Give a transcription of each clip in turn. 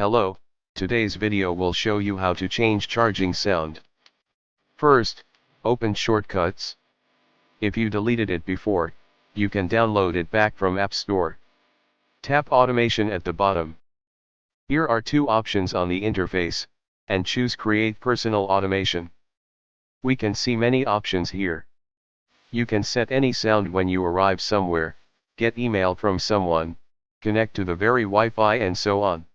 Hello, today's video will show you how to change charging sound. First, open Shortcuts. If you deleted it before, you can download it back from App Store. Tap Automation at the bottom. Here are two options on the interface, and choose Create Personal Automation. We can see many options here. You can set any sound when you arrive somewhere, get email from someone, connect to the very Wi-Fi and so on.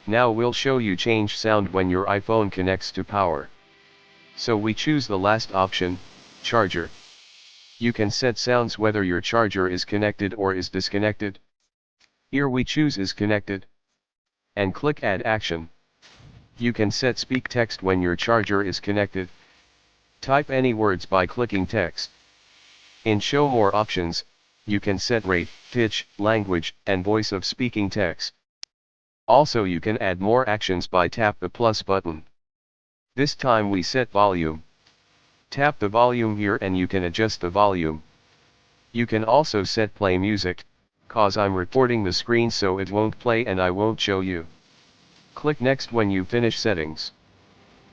Now we'll show you change sound when your iPhone connects to power. So we choose the last option, charger. You can set sounds whether your charger is connected or is disconnected. Here we choose is connected. And click add action. You can set speak text when your charger is connected. Type any words by clicking text. In show more options, you can set rate, pitch, language, and voice of speaking text. Also you can add more actions by tap the plus button. This time we set volume. Tap the volume here and you can adjust the volume. You can also set play music, cause I'm recording the screen so it won't play and I won't show you. Click next when you finish settings.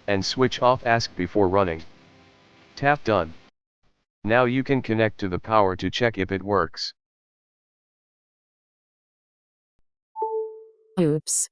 And switch off ask before running. Tap done. Now you can connect to the power to check if it works. Oops.